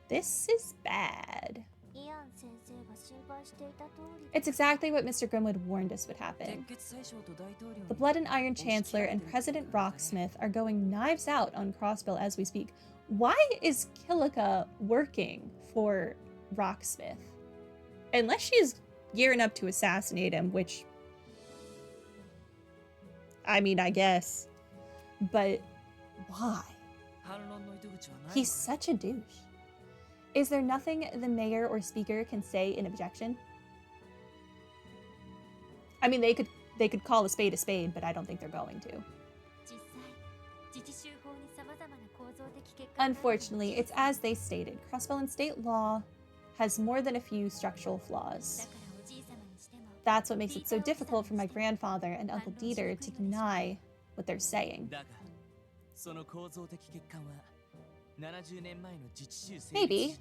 This is bad. It's exactly what Mr. Grimwood warned us would happen. The Blood and Iron Chancellor and President Rocksmith are going knives out on Crossbell as we speak. Why is Kilika working for Rocksmith? Unless she's gearing up to assassinate him, which... I mean, I guess. But why? He's such a douche. Is there nothing the mayor or speaker can say in objection? I mean, they could call a spade, but I don't think they're going to. Unfortunately, it's as they stated. Crossbell and state law has more than a few structural flaws. That's what makes it so difficult for my grandfather and Uncle Dieter to deny what they're saying. Maybe,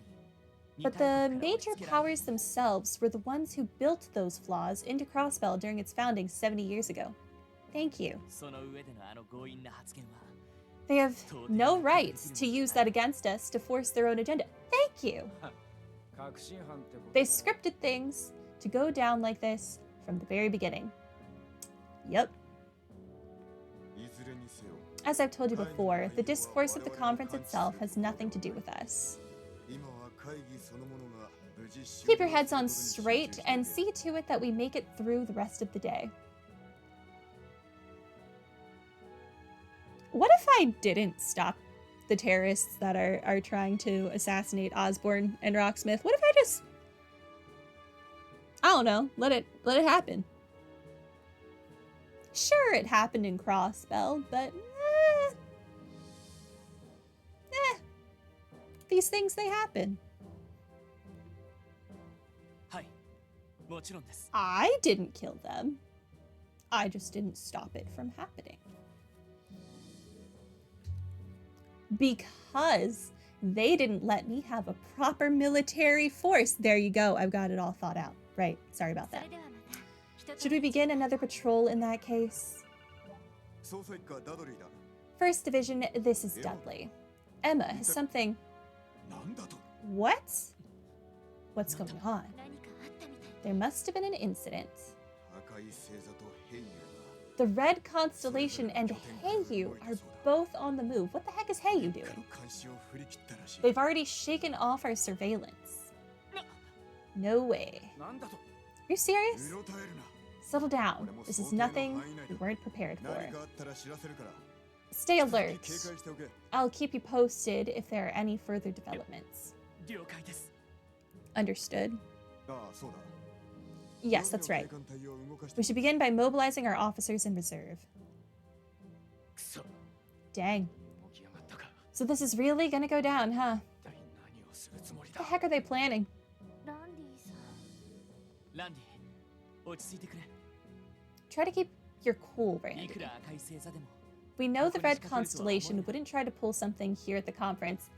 but the major powers themselves were the ones who built those flaws into Crossbell during its founding 70 years ago. Thank you. They have no rights to use that against us to force their own agenda. Thank you. They scripted things to go down like this from the very beginning. Yep. As I've told you before, the discourse of the conference itself has nothing to do with us. Keep your heads on straight and see to it that we make it through the rest of the day. What if I didn't stop the terrorists that are trying to assassinate Osbourne and Rocksmith? What if I just... I don't know, let it happen. Sure, it happened in Crossbell, but these things, they happen. I didn't kill them. I just didn't stop it from happening. Because they didn't let me have a proper military force. There you go. I've got it all thought out. Right. Sorry about that. Should we begin another patrol in that case? First Division, this is Dudley. Emma has something... What? What's going on? There must have been an incident. The Red Constellation and Heiyu are both on the move. What the heck is Heiyu doing? They've already shaken off our surveillance. No way. Are you serious? Settle down. This is nothing we weren't prepared for. Stay alert. I'll keep you posted if there are any further developments. Understood. Yes, that's right. We should begin by mobilizing our officers in reserve. Dang. So this is really gonna go down, huh? What the heck are they planning? Try to keep your cool, Randy. We know the Red Constellation wouldn't try to pull something here at the conference.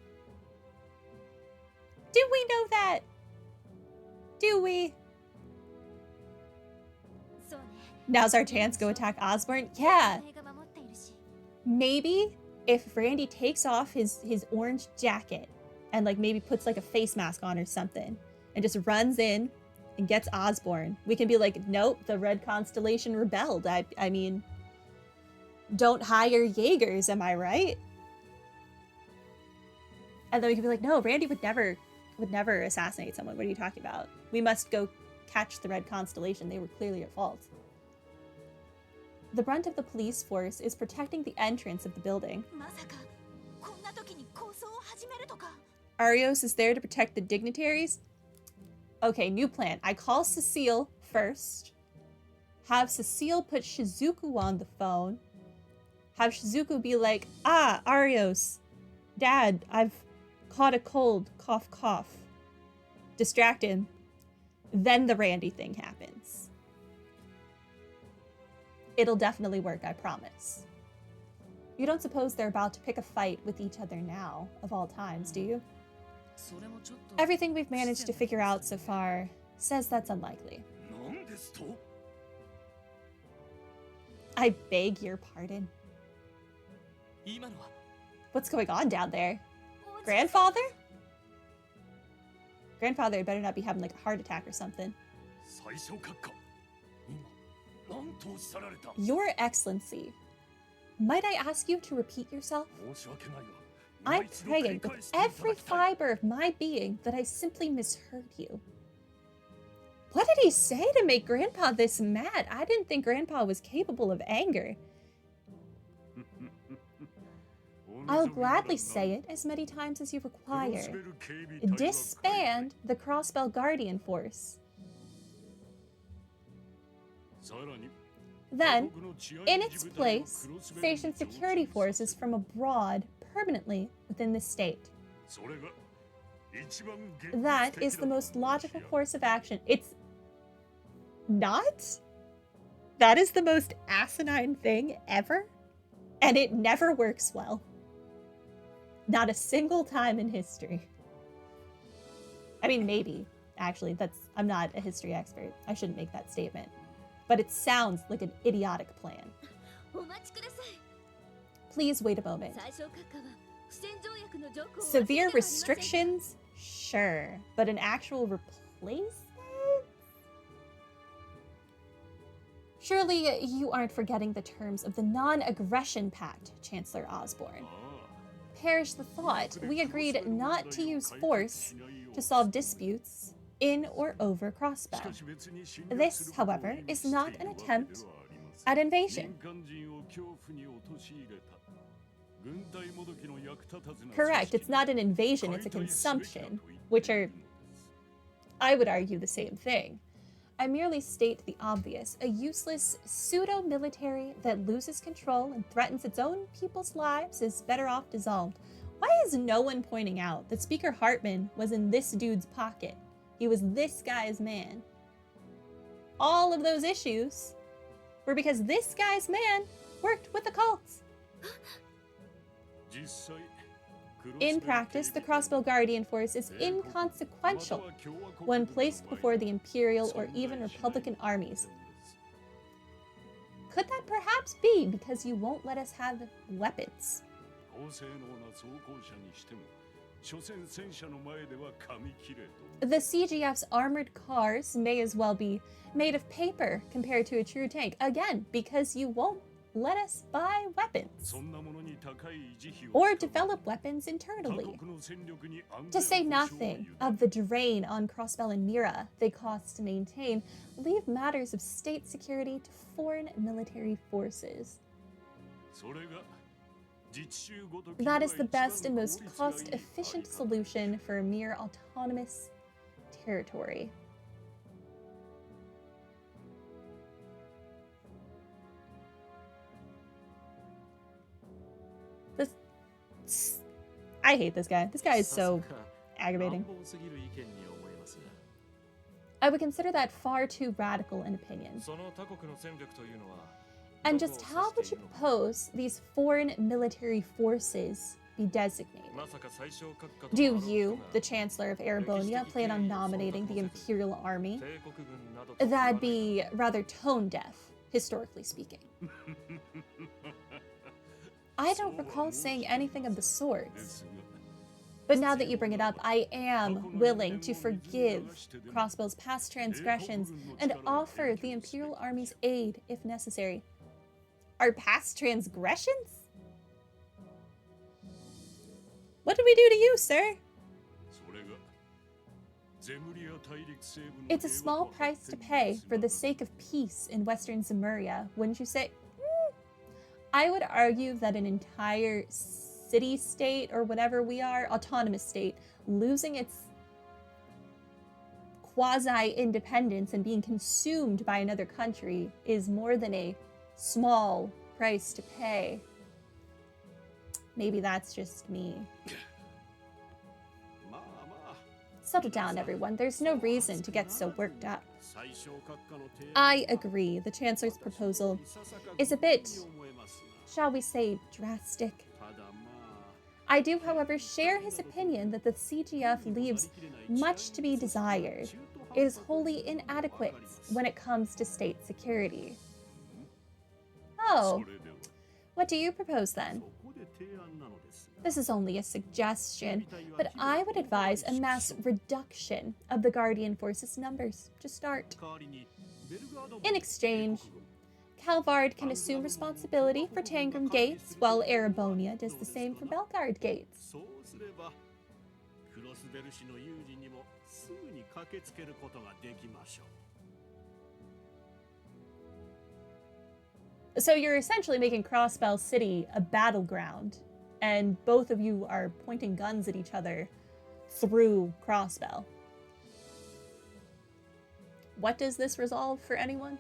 Do we know that? Do we? Now's our chance. Go attack Osbourne. Yeah. Maybe if Randy takes off his orange jacket and like maybe puts like a face mask on or something and just runs in and gets Osbourne, we can be like, nope, the Red Constellation rebelled. I mean, don't hire Jaegers, am I right? And then we can be like, no, Randy would never assassinate someone. What are you talking about? We must go catch the Red Constellation. They were clearly at fault. The brunt of the police force is protecting the entrance of the building. Arios is there to protect the dignitaries? Okay, new plan. I call Cecile first. Have Cecile put Shizuku on the phone. Have Shizuku be like, Arios, Dad, I've caught a cold. Cough, cough. Distract him. Then the Randy thing happens. It'll definitely work, I promise. You don't suppose they're about to pick a fight with each other now, of all times, do you? Everything we've managed to figure out so far says that's unlikely. I beg your pardon. What's going on down there? Grandfather? Grandfather better not be having like a heart attack or something. Your Excellency, might I ask you to repeat yourself? I'm praying with every fiber of my being that I simply misheard you. What did he say to make Grandpa this mad? I didn't think Grandpa was capable of anger. I'll gladly say it as many times as you require. Disband the Crossbell Guardian Force. Then, in its place, station security forces from abroad permanently within the state. That is the most logical course of action. It's not? That is the most asinine thing ever? And it never works well. Not a single time in history. I mean, maybe. Actually, I'm not a history expert. I shouldn't make that statement. But it sounds like an idiotic plan. Please wait a moment. Severe restrictions? Sure. But an actual replacement? Surely you aren't forgetting the terms of the Non-Aggression Pact, Chancellor Osbourne. Perish the thought, we agreed not to use force to solve disputes in or over Crossbell. This, however, is not an attempt at invasion. Correct, it's not an invasion, it's a consumption, which are, I would argue, the same thing. I merely state the obvious, a useless pseudo-military that loses control and threatens its own people's lives is better off dissolved. Why is no one pointing out that Speaker Hartman was in this dude's pocket? He was this guy's man. All of those issues were because this guy's man worked with the cults. In practice, the Crossbell Guardian Force is inconsequential when placed before the Imperial or even Republican armies. Could that perhaps be because you won't let us have weapons? The CGF's armored cars may as well be made of paper compared to a true tank. Again, because you won't let us buy weapons or develop weapons internally. To say nothing of the drain on Crossbell and Mira they cost to maintain, leave matters of state security to foreign military forces. That is the best and most cost-efficient solution for a mere autonomous territory. I hate this guy. This guy is so aggravating. I would consider that far too radical an opinion. And just how would you propose these foreign military forces be designated? Do you, the Chancellor of Arabonia, plan on nominating the Imperial Army? That'd be rather tone-deaf, historically speaking. I don't recall saying anything of the sorts. But now that you bring it up, I am willing to forgive Crossbell's past transgressions and offer the Imperial Army's aid if necessary. Our past transgressions? What did we do to you, sir? It's a small price to pay for the sake of peace in Western Zemuria, wouldn't you say? I would argue that an entire city-state, or whatever we are, autonomous state, losing its quasi-independence and being consumed by another country is more than a small price to pay. Maybe that's just me. Settle down, everyone. There's no reason to get so worked up. I agree. The Chancellor's proposal is a bit, shall we say, drastic. I do, however, share his opinion that the CGF leaves much to be desired. It is wholly inadequate when it comes to state security. Oh, what do you propose then? This is only a suggestion, but I would advise a mass reduction of the Guardian Force's numbers to start. In exchange, Calvard can assume responsibility for Tangram Gates, while Erebonia does the same for Belgard Gates. So you're essentially making Crossbell City a battleground, and both of you are pointing guns at each other through Crossbell. What does this resolve for anyone?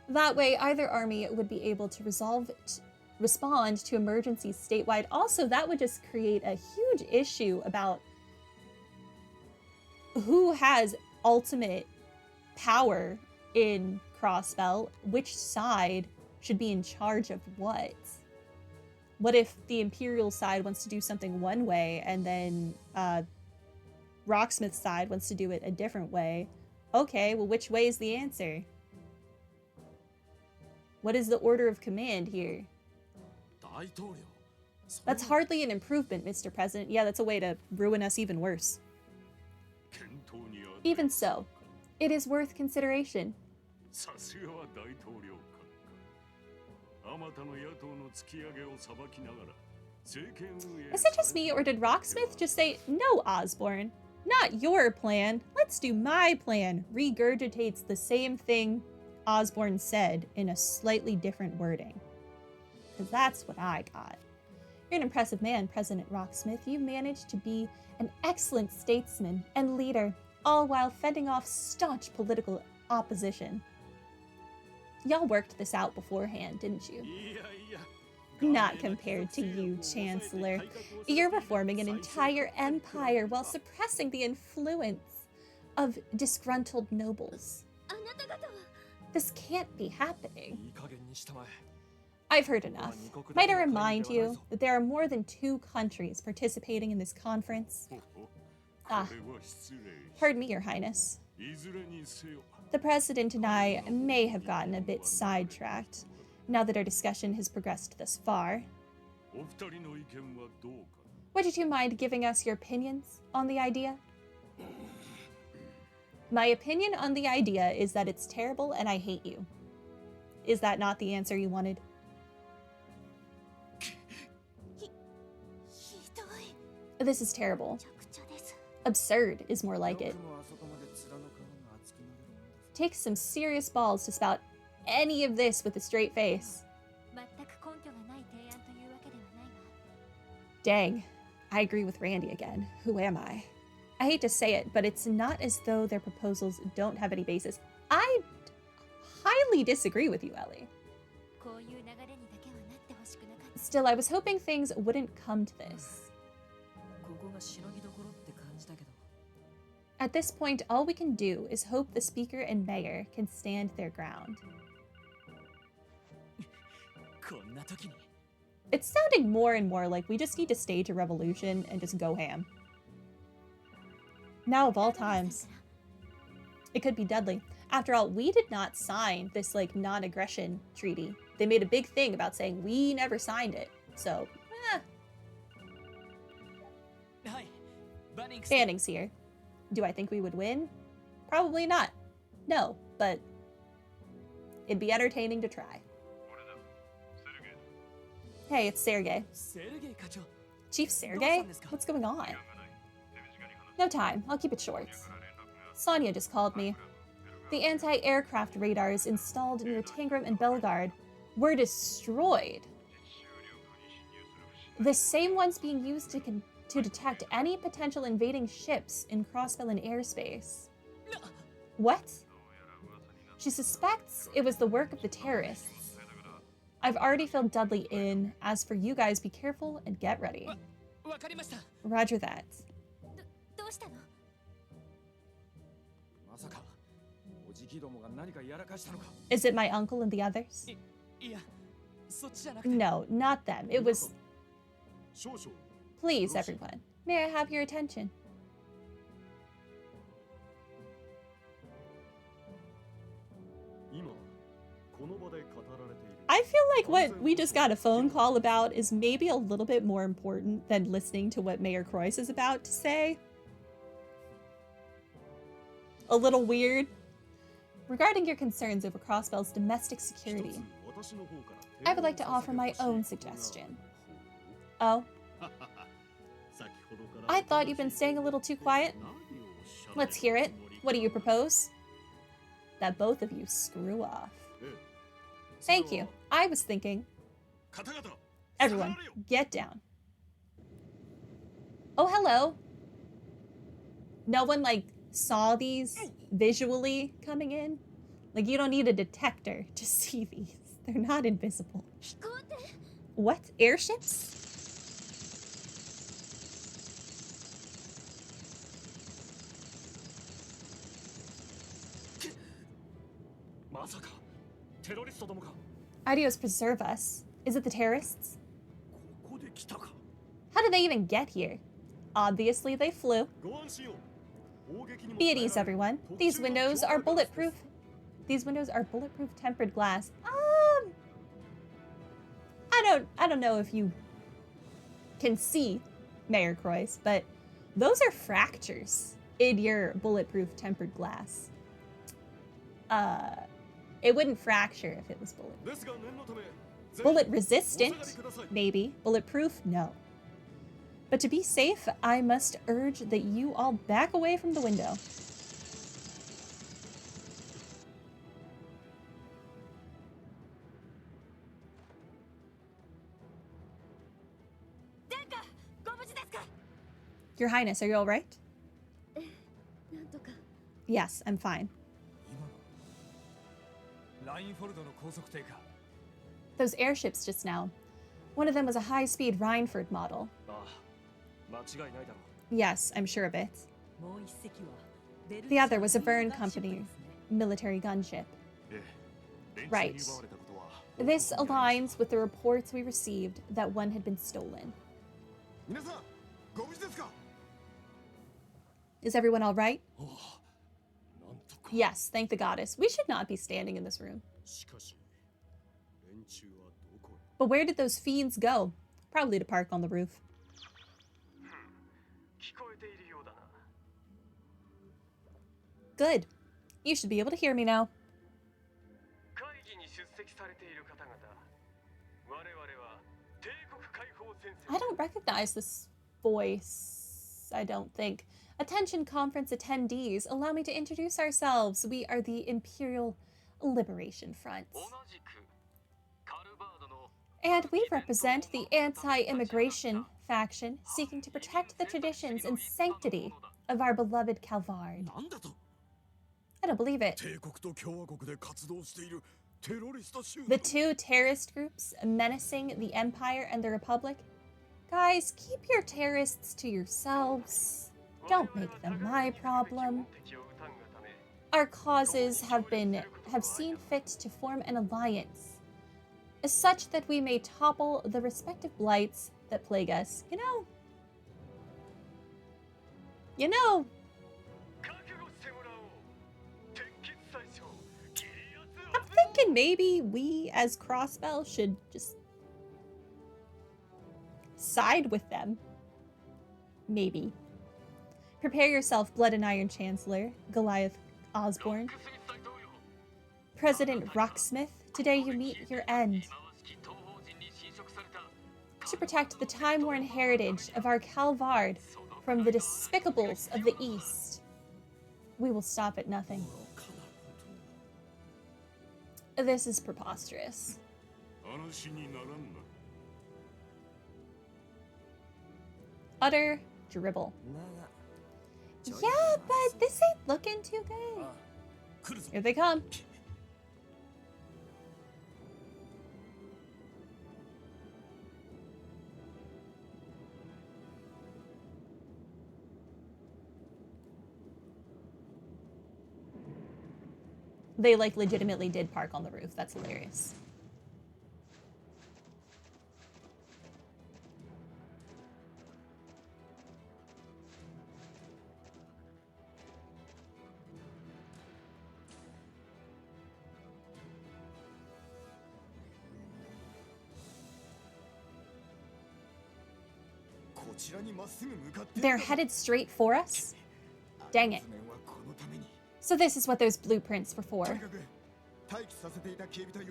That way, either army would be able to respond to emergencies statewide. Also, that would just create a huge issue about who has ultimate power in Crossbell, which side should be in charge of what. What if the Imperial side wants to do something one way and then Rocksmith's side wants to do it a different way? Okay, well, which way is the answer? What is the order of command here? That's hardly an improvement, Mr. President. Yeah, that's a way to ruin us even worse. Even so, it is worth consideration. Is it just me, or did Rocksmith just say, "No, Osbourne, not your plan, let's do my plan," regurgitates the same thing Osbourne said in a slightly different wording? Because that's what I got. You're an impressive man, President Rocksmith. You managed to be an excellent statesman and leader, all while fending off staunch political opposition. Y'all worked this out beforehand, didn't you? Not compared to you, Chancellor. You're reforming an entire empire while suppressing the influence of disgruntled nobles. This can't be happening. I've heard enough. Might I remind you that there are more than 2 countries participating in this conference? Pardon me, Your Highness. The President and I may have gotten a bit sidetracked, now that our discussion has progressed thus far. Would you mind giving us your opinions on the idea? My opinion on the idea is that it's terrible and I hate you. Is that not the answer you wanted? This is terrible. Absurd is more like it. Takes some serious balls to spout any of this with a straight face. Dang, I agree with Randy again. Who am I? I hate to say it, but it's not as though their proposals don't have any basis. I highly disagree with you, Ellie. Still, I was hoping things wouldn't come to this. At this point, all we can do is hope the Speaker and Mayor can stand their ground. It's sounding more and more like we just need to stage a revolution and just go ham. Now of all times. It could be deadly. After all, we did not sign this, like, non-aggression treaty. They made a big thing about saying we never signed it. So, Banning's here. Do I think we would win? Probably not. No, but it'd be entertaining to try. Hey, it's Sergey. Chief Sergey? What's going on? No time. I'll keep it short. Sonia just called me. The anti-aircraft radars installed near Tangram and Belgard were destroyed. The same ones being used to detect any potential invading ships in Crossbell airspace. What? She suspects it was the work of the terrorists. I've already filled Dudley in. As for you guys, be careful and get ready. Roger that. Is it my uncle and the others? No, not them. It was... Please, everyone. May I have your attention? I I feel like what we just got a phone call about is maybe a little bit more important than listening to what Mayor Croix is about to say. A little weird. Regarding your concerns over Crossbell's domestic security, I would like to offer my own suggestion. Oh? I thought you'd been staying a little too quiet. Let's hear it. What do you propose? That both of you screw off. Thank you. I was thinking... Everyone, get down. Oh, hello. No one, like, saw these visually coming in? Like, you don't need a detector to see these. They're not invisible. What? Airships? Adios preserve us. Is it the terrorists? How did they even get here? Obviously they flew. Be at ease, everyone. These windows are bulletproof. These windows are bulletproof tempered glass. I don't know if you can see Mayor Croix, but those are fractures in your bulletproof tempered glass. It wouldn't fracture if it was bullet resistant, maybe. Bulletproof, no. But to be safe, I must urge that you all back away from the window. Your Highness, are you all right? Yes, I'm fine. Those airships just now. One of them was a high-speed Rhineford model. Yes, I'm sure of it. The other was a Verne Company military gunship. Right. This aligns with the reports we received that one had been stolen. Is everyone all right? Yes, thank the goddess. We should not be standing in this room. But where did those fiends go? Probably to park on the roof. Good. You should be able to hear me now. I don't recognize this voice, I don't think. Attention conference attendees, allow me to introduce ourselves. We are the Imperial Liberation Front. And we represent the anti-immigration faction seeking to protect the traditions and sanctity of our beloved Calvard. I don't believe it. The two terrorist groups menacing the Empire and the Republic? Guys, keep your terrorists to yourselves. Don't make them my problem. Our causes have seen fit to form an alliance, such that we may topple the respective blights that plague us. You know. I'm thinking maybe we, as Crossbell, should just side with them. Maybe. Prepare yourself, Blood and Iron Chancellor, Goliath Osbourne. President Rocksmith, today you meet your end. To protect the time-worn heritage of our Calvard from the despicables of the East, we will stop at nothing. This is preposterous. Utter dribble. Yeah, but this ain't looking too good. Here they come. They, like, legitimately did park on the roof. That's hilarious. They're headed straight for us? Dang it. So this is what those blueprints were for.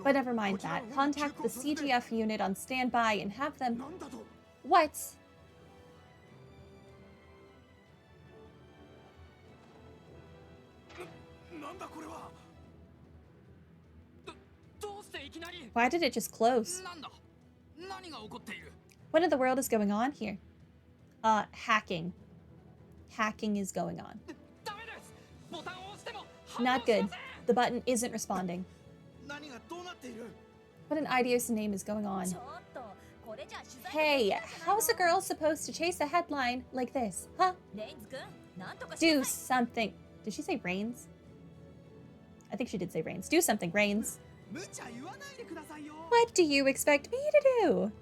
But never mind that. Contact the CGF unit on standby and have them... What? Why did it just close? What in the world is going on here? Hacking. Hacking is going on. Not good. The button isn't responding. What an idios name is going on? Hey, how's a girl supposed to chase a headline like this, huh? Do something. Did she say Reigns? I think she did say Reigns. Do something, Reigns. What do you expect me to do?